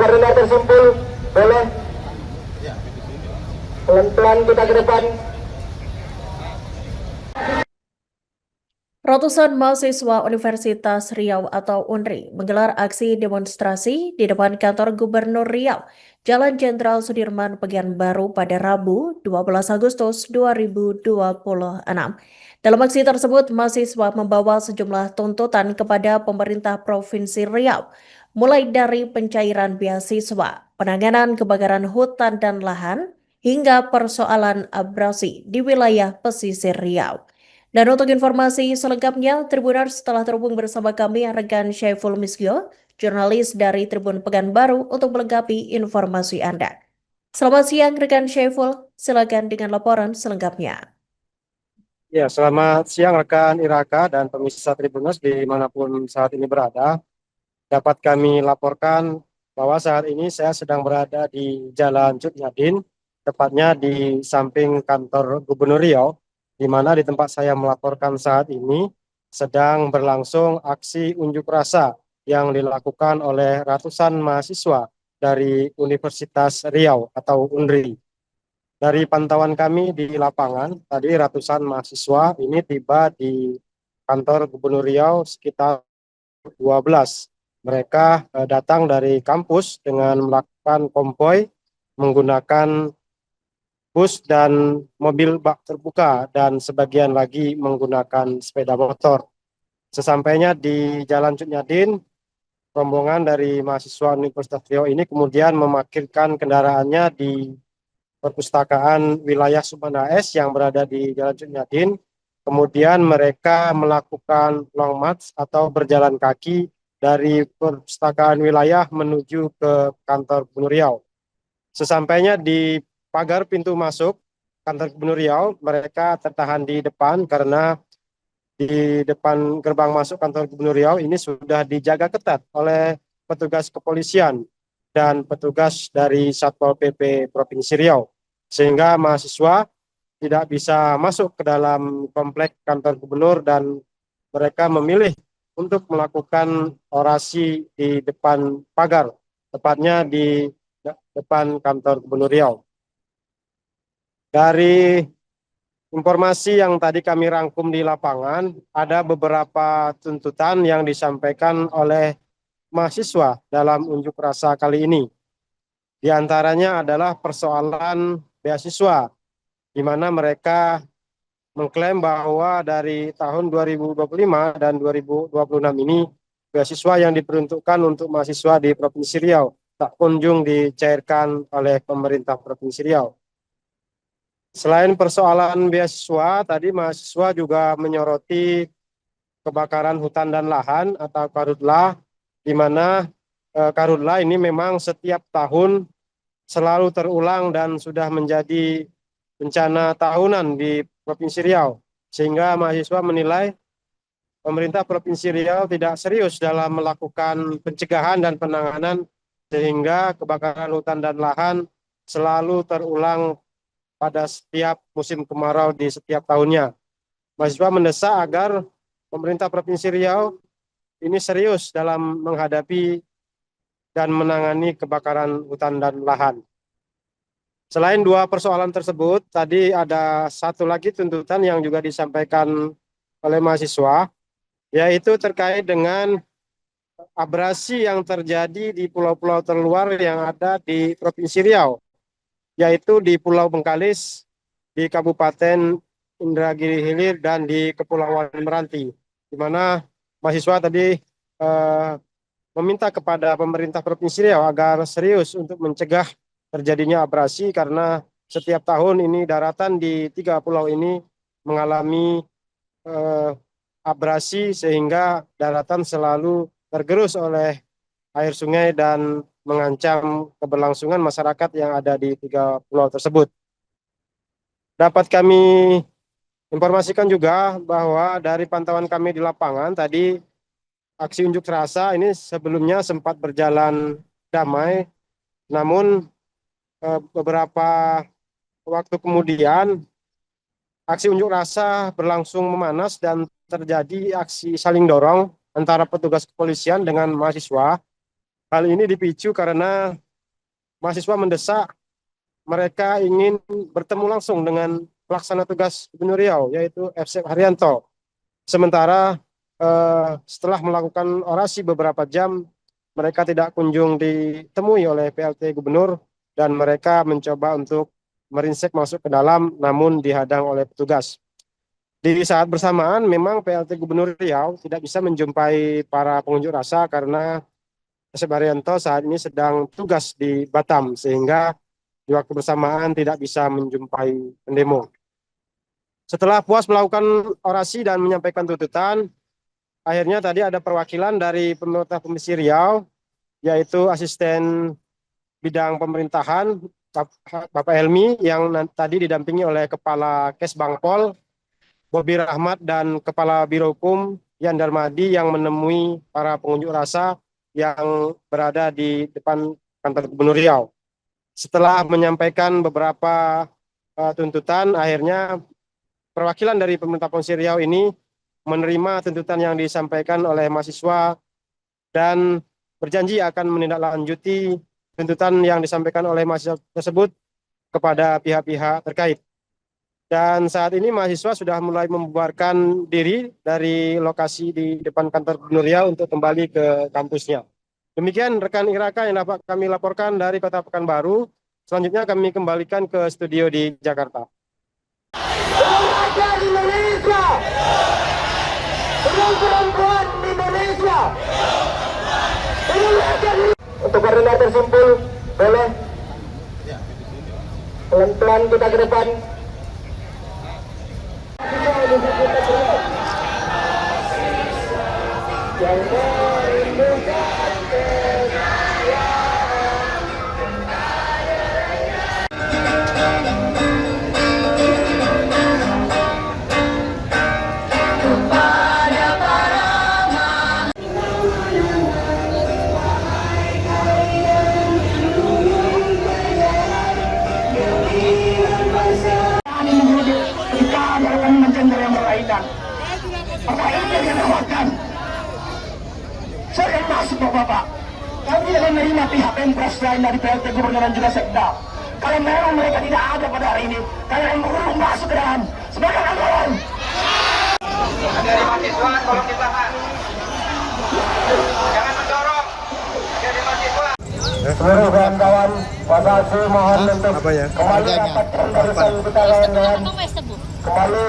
koordinator simpul, boleh pelan-pelan kita ke depan. Ratusan mahasiswa Universitas Riau atau UNRI menggelar aksi demonstrasi di depan kantor Gubernur Riau, Jalan Jenderal Sudirman, Pekanbaru pada Rabu 12 Agustus 2026. Dalam aksi tersebut, mahasiswa membawa sejumlah tuntutan kepada pemerintah Provinsi Riau, mulai dari pencairan beasiswa, penanganan kebakaran hutan dan lahan, hingga persoalan abrasi di wilayah pesisir Riau. Dan untuk informasi selengkapnya, Tribuners telah terhubung bersama kami rekan Syaiful Misgio, jurnalis dari Tribun Pekanbaru untuk melengkapi informasi Anda. Selamat siang rekan Syaiful, silakan dengan laporan selengkapnya. Ya, selamat siang rekan Iraka dan pemirsa Tribuners dimanapun saat ini berada. Dapat kami laporkan bahwa saat ini saya sedang berada di Jalan Cut Nyadin, tepatnya di samping kantor Gubernur Riau, di mana di tempat saya melaporkan saat ini sedang berlangsung aksi unjuk rasa yang dilakukan oleh ratusan mahasiswa dari Universitas Riau atau UNRI. Dari pantauan kami di lapangan, tadi ratusan mahasiswa ini tiba di kantor Gubernur Riau sekitar 12. Mereka datang dari kampus dengan melakukan konvoy menggunakan bus dan mobil bak terbuka dan sebagian lagi menggunakan sepeda motor. Sesampainya di Jalan Cut Nyadin, rombongan dari mahasiswa Universitas Riau ini kemudian memarkirkan kendaraannya di perpustakaan wilayah Sumanda S yang berada di Jalan Cut Nyadin. Kemudian mereka melakukan long march atau berjalan kaki dari perpustakaan wilayah menuju ke kantor Gubernur Riau. Sesampainya di pagar pintu masuk kantor Gubernur Riau, mereka tertahan di depan karena di depan gerbang masuk kantor Gubernur Riau ini sudah dijaga ketat oleh petugas kepolisian dan petugas dari Satpol PP Provinsi Riau, sehingga mahasiswa tidak bisa masuk ke dalam komplek kantor gubernur dan mereka memilih untuk melakukan orasi di depan pagar, tepatnya di depan kantor Gubernur Riau. Dari informasi yang tadi kami rangkum di lapangan, ada beberapa tuntutan yang disampaikan oleh mahasiswa dalam unjuk rasa kali ini. Di antaranya adalah persoalan beasiswa, di mana mereka mengklaim bahwa dari tahun 2025 dan 2026 ini beasiswa yang diperuntukkan untuk mahasiswa di Provinsi Riau tak kunjung dicairkan oleh pemerintah Provinsi Riau. Selain persoalan beasiswa, tadi mahasiswa juga menyoroti kebakaran hutan dan lahan atau karhutlah, di mana karhutlah ini memang setiap tahun selalu terulang dan sudah menjadi bencana tahunan di Provinsi Riau, sehingga mahasiswa menilai pemerintah Provinsi Riau tidak serius dalam melakukan pencegahan dan penanganan, sehingga kebakaran hutan dan lahan selalu terulang pada setiap musim kemarau di setiap tahunnya. Mahasiswa mendesak agar pemerintah Provinsi Riau ini serius dalam menghadapi dan menangani kebakaran hutan dan lahan. Selain dua persoalan tersebut, tadi ada satu lagi tuntutan yang juga disampaikan oleh mahasiswa, yaitu terkait dengan abrasi yang terjadi di pulau-pulau terluar yang ada di Provinsi Riau, yaitu di Pulau Bengkalis, di Kabupaten Indragiri Hilir, dan di Kepulauan Meranti, di mana mahasiswa tadi meminta kepada pemerintah Provinsi Riau agar serius untuk mencegah terjadinya abrasi, karena setiap tahun ini daratan di 3 pulau ini mengalami abrasi, sehingga daratan selalu tergerus oleh air sungai dan mengancam keberlangsungan masyarakat yang ada di 3 pulau tersebut. Dapat kami informasikan juga bahwa dari pantauan kami di lapangan tadi, aksi unjuk rasa ini sebelumnya sempat berjalan damai, namun beberapa waktu kemudian aksi unjuk rasa berlangsung memanas dan terjadi aksi saling dorong antara petugas kepolisian dengan mahasiswa. Hal ini dipicu karena mahasiswa mendesak mereka ingin bertemu langsung dengan pelaksana tugas Gubernur Riau, yaitu F.C. Haryanto. Sementara setelah melakukan orasi beberapa jam, mereka tidak kunjung ditemui oleh PLT Gubernur dan mereka mencoba untuk merinsek masuk ke dalam, namun dihadang oleh petugas. Di saat bersamaan, memang PLT Gubernur Riau tidak bisa menjumpai para pengunjuk rasa karena F.C. Haryanto saat ini sedang tugas di Batam, sehingga di waktu bersamaan tidak bisa menjumpai pendemo. Setelah puas melakukan orasi dan menyampaikan tuntutan, akhirnya tadi ada perwakilan dari pemerintah Provinsi Riau, yaitu asisten bidang pemerintahan Bapak Helmi yang tadi didampingi oleh Kepala Kesbangpol Bobi Rahmat dan Kepala Biro Hukum Yan Darmadi yang menemui para pengunjuk rasa yang berada di depan kantor Gubernur Riau. Setelah menyampaikan beberapa tuntutan, akhirnya perwakilan dari pemerintah Provinsi Riau ini menerima tuntutan yang disampaikan oleh mahasiswa dan berjanji akan menindaklanjuti tuntutan yang disampaikan oleh mahasiswa tersebut kepada pihak-pihak terkait. Dan saat ini mahasiswa sudah mulai membubarkan diri dari lokasi di depan kantor Gubernur Riau untuk kembali ke kampusnya. Demikian rekan Iraka yang dapat kami laporkan dari Kota Pekanbaru. Selanjutnya kami kembalikan ke studio di Jakarta. Rakyat Indonesia, perempuan Indonesia. Untuk koordinator simpul, boleh pelan-pelan kita ke depan. Yang merindukan apa ini yang dinawarkan? Saya masuk Bapak. Kami akan menerima pihak Pemprov lain dari PLT Gubernur dan juga Sekda. Kalau memang mereka tidak ada pada hari ini, kalian belum masuk ke dalam. Sebagai kawan. Dari mahasiswa tolong ditahan. Jangan mendorong. Dari mahasiswa. seluruh kawan-kawan, Wasasi mohon untuk kembali dapatkan barisan kita kawan-kawan. Kembali.